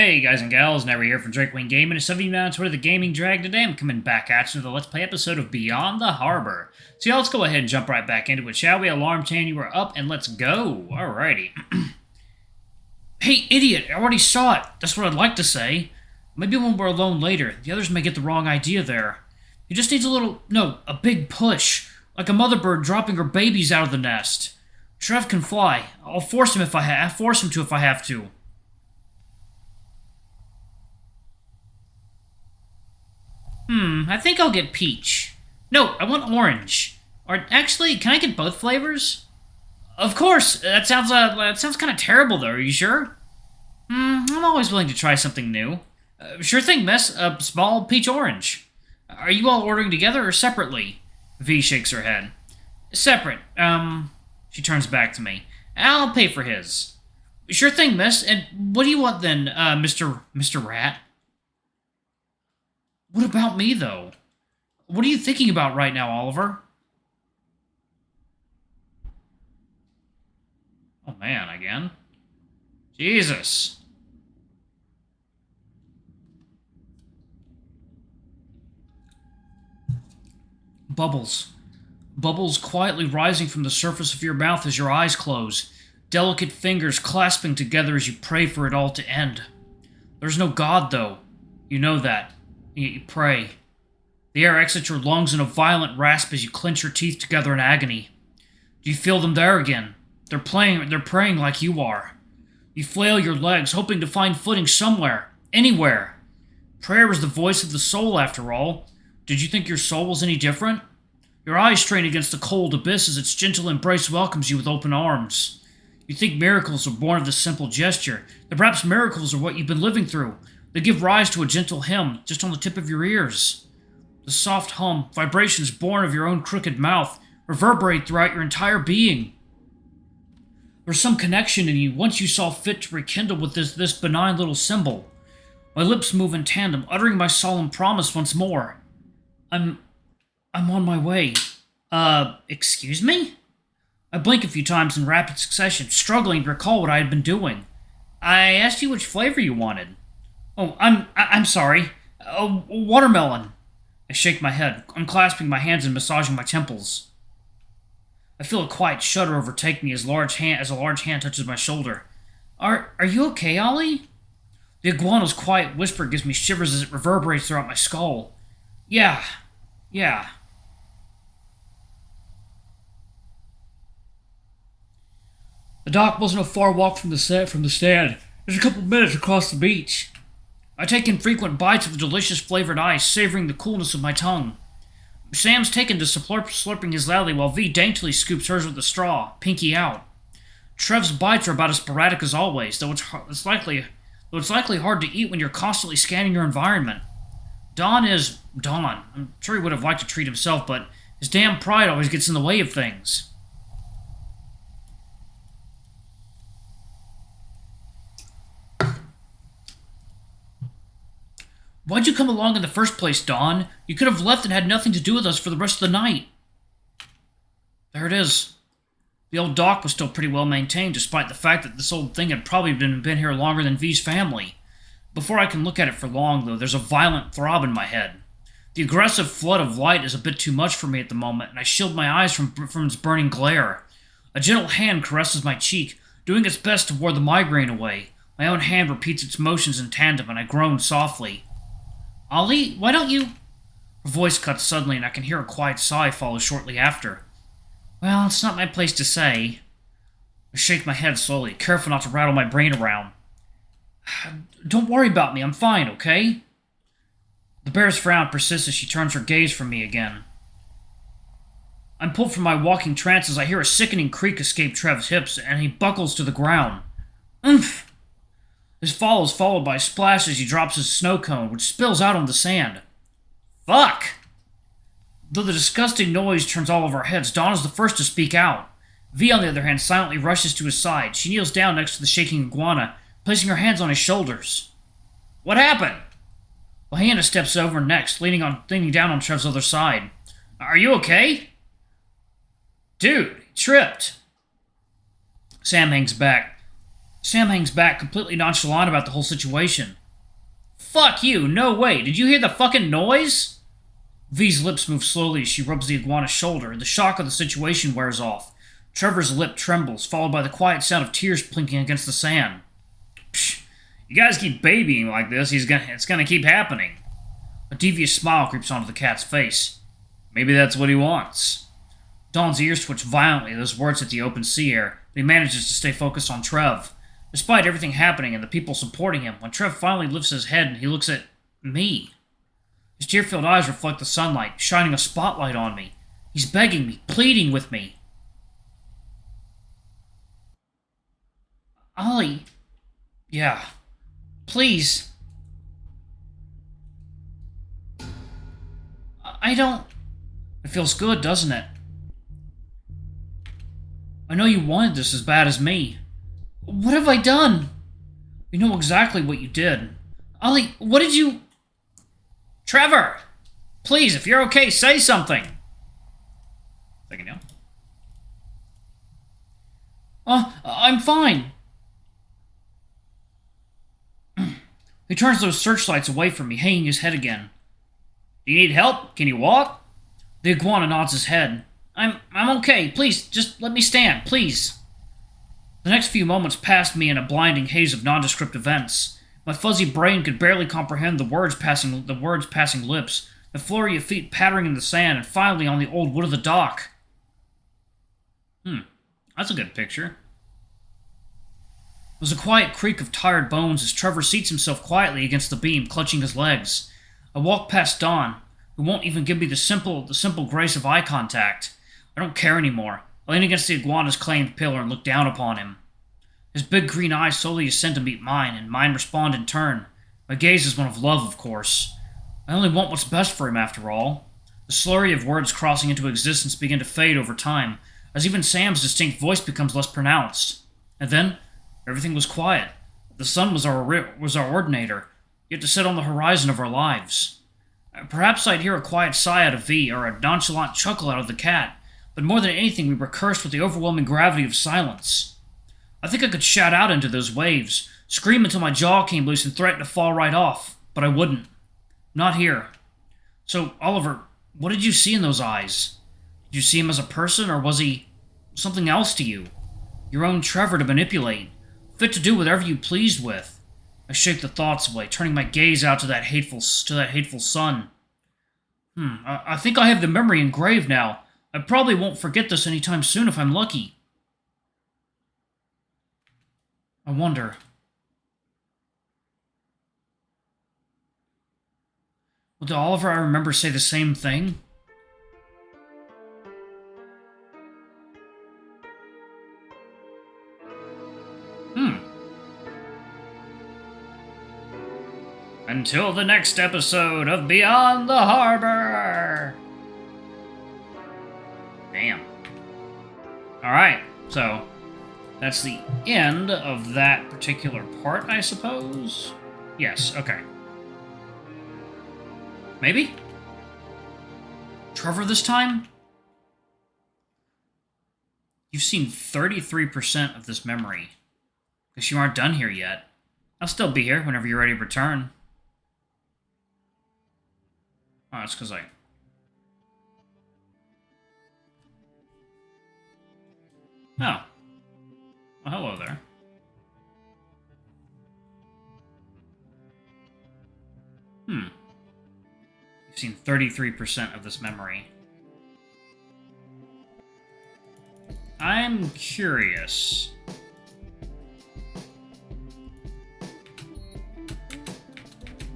Hey guys and gals, Never here from Drake Wing Gaming. It's 70 minutes worth of Gaming Drag today. I'm coming back at you with a Let's Play episode of Beyond the Harbor. So yeah, let's go ahead and jump right back into it, shall we? Alarm chain, you are up, and let's go. Alrighty. Hey, idiot, I already saw it. That's what I'd like to say. Maybe when we're alone later, the others may get the wrong idea there. He just needs a big push. Like a mother bird dropping her babies out of the nest. Trev can fly. I'll force him if I have to. I think I'll get peach. No, I want orange. Or actually, can I get both flavors? Of course. That sounds kind of terrible, though. Are you sure? I'm always willing to try something new. Sure thing, miss. A small peach orange. Are you all ordering together or separately? V shakes her head. Separate. She turns back to me. I'll pay for his. Sure thing, miss. And what do you want then, Mr. Rat? What about me, though? What are you thinking about right now, Oliver? Oh, man, again? Jesus. Bubbles. Bubbles quietly rising from the surface of your mouth as your eyes close. Delicate fingers clasping together as you pray for it all to end. There's no God, though. You know that. Yet you pray. The air exits your lungs in a violent rasp as you clench your teeth together in agony. Do you feel them there again? They're praying like you are. You flail your legs, hoping to find footing somewhere, anywhere. Prayer is the voice of the soul, after all. Did you think your soul was any different? Your eyes strain against the cold abyss as its gentle embrace welcomes you with open arms. You think miracles are born of this simple gesture, that perhaps miracles are what you've been living through. They give rise to a gentle hymn just on the tip of your ears. The soft hum, vibrations born of your own crooked mouth, reverberate throughout your entire being. There's some connection in you once you saw fit to rekindle with this benign little symbol. My lips move in tandem, uttering my solemn promise once more. I'm on my way. Excuse me? I blink a few times in rapid succession, struggling to recall what I had been doing. I asked you which flavor you wanted. Oh, I'm sorry. Watermelon. I shake my head, unclasping my hands and massaging my temples. I feel a quiet shudder overtake me as a large hand touches my shoulder. Are you okay, Ollie? The iguana's quiet whisper gives me shivers as it reverberates throughout my skull. Yeah. The dock wasn't a far walk from the stand. Just a couple minutes across the beach. I take in frequent bites of the delicious flavored ice, savoring the coolness of my tongue. Sam's taken to slurping his loudly while V daintily scoops hers with a straw, pinky out. Trev's bites are about as sporadic as always, though it's likely hard to eat when you're constantly scanning your environment. Don. I'm sure he would have liked to treat himself, but his damn pride always gets in the way of things. Why'd you come along in the first place, Dawn? You could have left and had nothing to do with us for the rest of the night. There it is. The old dock was still pretty well maintained, despite the fact that this old thing had probably been here longer than V's family. Before I can look at it for long, though, there's a violent throb in my head. The aggressive flood of light is a bit too much for me at the moment, and I shield my eyes from its burning glare. A gentle hand caresses my cheek, doing its best to ward the migraine away. My own hand repeats its motions in tandem, and I groan softly. Ollie, why don't you... Her voice cuts suddenly, and I can hear a quiet sigh follow shortly after. Well, it's not my place to say. I shake my head slowly, careful not to rattle my brain around. Don't worry about me, I'm fine, okay? The bear's frown persists as she turns her gaze from me again. I'm pulled from my walking trance as I hear a sickening creak escape Trev's hips, and he buckles to the ground. Oomph! This fall is followed by a splash as he drops his snow cone, which spills out on the sand. Fuck! Though the disgusting noise turns all of our heads, Dawn is the first to speak out. V, on the other hand, silently rushes to his side. She kneels down next to the shaking iguana, placing her hands on his shoulders. What happened? Hannah steps over next, leaning down on Trev's other side. Are you okay? Dude, he tripped. Sam hangs back. Sam hangs back, completely nonchalant about the whole situation. Fuck you, no way, did you hear the fucking noise? V's lips move slowly as she rubs the iguana's shoulder. The shock of the situation wears off. Trevor's lip trembles, followed by the quiet sound of tears plinking against the sand. Psh, you guys keep babying like this, it's gonna keep happening. A devious smile creeps onto the cat's face. Maybe that's what he wants. Don's ears twitch violently as those words hit the open sea air, but he manages to stay focused on Trev. Despite everything happening and the people supporting him, when Trev finally lifts his head and he looks at me. His tear-filled eyes reflect the sunlight, shining a spotlight on me. He's begging me, pleading with me. Ollie. Yeah. Please. I don't... It feels good, doesn't it? I know you wanted this as bad as me. What have I done? You know exactly what you did. Ollie, what did you... Trevor! Please, if you're okay, say something! Second now. I'm fine. He turns those searchlights away from me, hanging his head again. Do you need help? Can you walk? The iguana nods his head. I'm okay. Please, just let me stand, please. The next few moments passed me in a blinding haze of nondescript events. My fuzzy brain could barely comprehend the words passing lips, the flurry of feet pattering in the sand, and finally on the old wood of the dock. That's a good picture. There's a quiet creak of tired bones as Trevor seats himself quietly against the beam, clutching his legs. I walk past Dawn, who won't even give me the simple grace of eye contact. I don't care anymore. I lean against the iguana's claimed pillar and look down upon him. His big green eyes slowly ascend to meet mine, and mine respond in turn. My gaze is one of love, of course. I only want what's best for him, after all. The slurry of words crossing into existence begin to fade over time, as even Sam's distinct voice becomes less pronounced. And then, everything was quiet. The sun was our ordinator, yet to sit on the horizon of our lives. Perhaps I'd hear a quiet sigh out of V, or a nonchalant chuckle out of the cat, but more than anything we were cursed with the overwhelming gravity of silence. I think I could shout out into those waves, scream until my jaw came loose and threaten to fall right off, but I wouldn't. Not here. So, Oliver, what did you see in those eyes? Did you see him as a person, or was he something else to you? Your own Trevor to manipulate, fit to do whatever you pleased with. I shake the thoughts away, turning my gaze out to that hateful sun. I think I have the memory engraved now. I probably won't forget this anytime soon if I'm lucky. I wonder... Will the Oliver I remember say the same thing? Until the next episode of Beyond the Harbor! Damn. Alright, so that's the end of that particular part, I suppose? Yes, okay. Maybe? Trevor this time? You've seen 33% of this memory. Guess you aren't done here yet. I'll still be here whenever you're ready to return. Oh, that's because I... Oh. Well, hello there. You've seen 33% of this memory. I'm curious.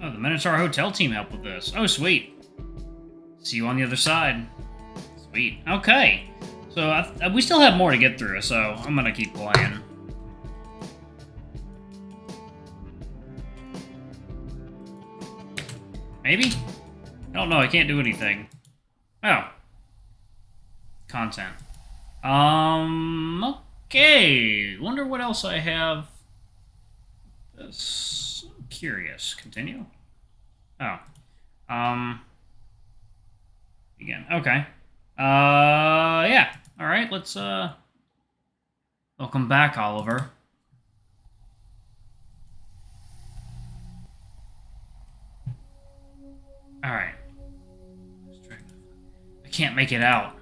Oh, the Minotaur Hotel team helped with this. Oh, sweet. See you on the other side. Sweet. Okay. So, we still have more to get through, so I'm gonna keep playing. Maybe? I don't know, I can't do anything. Oh. Content. Okay. Wonder what else I have. This... Curious. Continue? Oh. Again. Okay. Yeah. Alright, let's, welcome back, Oliver. Alright. I can't make it out.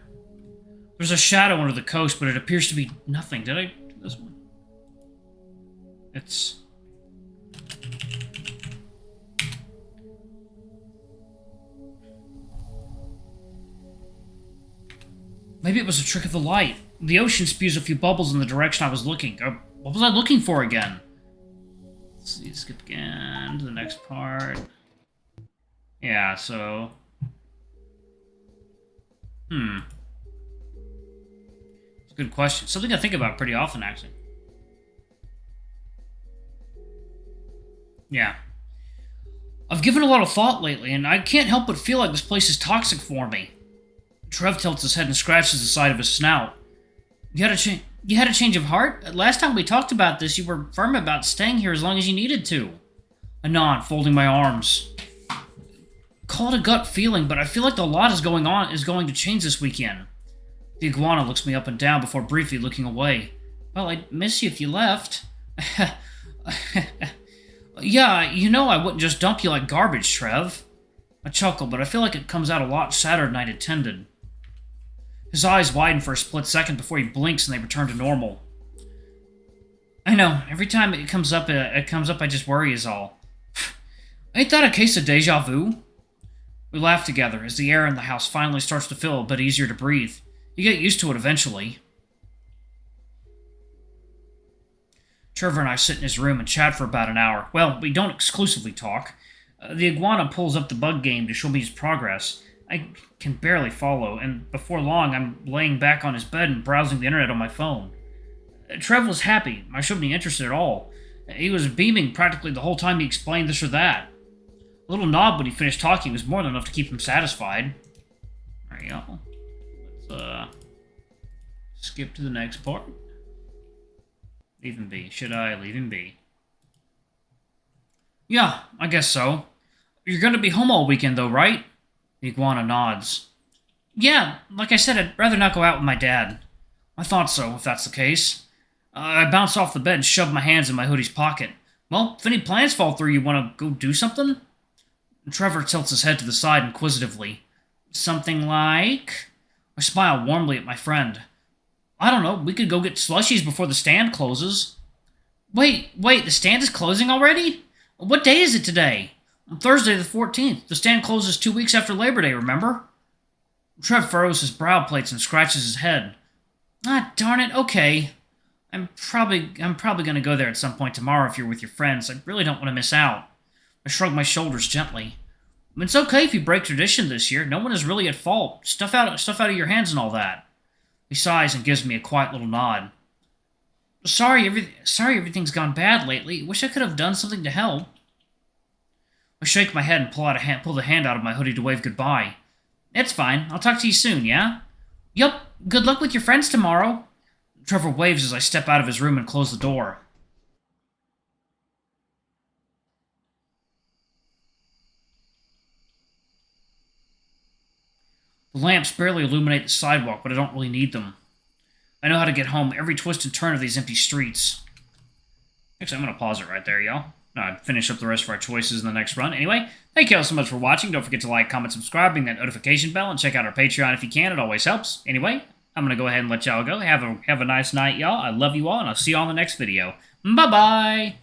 There's a shadow under the coast, but it appears to be nothing. Did I do this one? It's... Maybe it was a trick of the light. The ocean spews a few bubbles in the direction I was looking. What was I looking for again? Let's see, skip again to the next part. Yeah, so... It's a good question. Something I think about pretty often, actually. Yeah. I've given a lot of thought lately, and I can't help but feel like this place is toxic for me. Trev tilts his head and scratches the side of his snout. You had a change of heart? Last time we talked about this, you were firm about staying here as long as you needed to. I nod, folding my arms. Call it a gut feeling, but I feel like a lot is going to change this weekend. The iguana looks me up and down before briefly looking away. Well, I'd miss you if you left. Yeah, you know I wouldn't just dump you like garbage, Trev. I chuckle, but I feel like it comes out a lot sadder than I'd intended. His eyes widen for a split second before he blinks and they return to normal. I know, every time it comes up, I just worry is all. Ain't that a case of deja vu? We laugh together as the air in the house finally starts to feel a bit easier to breathe. You get used to it eventually. Trevor and I sit in his room and chat for about an hour. Well, we don't exclusively talk. The iguana pulls up the bug game to show me his progress. I can barely follow, and before long I'm laying back on his bed and browsing the internet on my phone. Trev was happy. I shouldn't be interested at all. He was beaming practically the whole time he explained this or that. A little nod when he finished talking was more than enough to keep him satisfied. There you go. Let's skip to the next part. Leave him be. Should I leave him be? Yeah, I guess so. You're gonna be home all weekend though, right? The iguana nods. Yeah, like I said, I'd rather not go out with my dad. I thought so, if that's the case. I bounce off the bed and shove my hands in my hoodie's pocket. Well, if any plans fall through, you want to go do something? Trevor tilts his head to the side inquisitively. Something like? I smile warmly at my friend. I don't know, we could go get slushies before the stand closes. Wait, the stand is closing already? What day is it today? On Thursday the 14th. The stand closes 2 weeks after Labor Day, remember? Trev furrows his brow plates and scratches his head. Ah, darn it, okay. I'm probably gonna go there at some point tomorrow if you're with your friends. I really don't want to miss out. I shrug my shoulders gently. It's okay if you break tradition this year. No one is really at fault. Stuff out of your hands and all that. He sighs and gives me a quiet little nod. Sorry everything's gone bad lately. Wish I could have done something to help. I shake my head and pull the hand out of my hoodie to wave goodbye. It's fine. I'll talk to you soon, yeah? Yup. Good luck with your friends tomorrow. Trevor waves as I step out of his room and close the door. The lamps barely illuminate the sidewalk, but I don't really need them. I know how to get home every twist and turn of these empty streets. Actually, I'm going to pause it right there, y'all. Finish up the rest of our choices in the next run. Anyway, thank you all so much for watching. Don't forget to like, comment, subscribe, ring that notification bell, and check out our Patreon if you can. It always helps. Anyway, I'm going to go ahead and let y'all go. Have a nice night, y'all. I love you all, and I'll see you all in the next video. Bye-bye!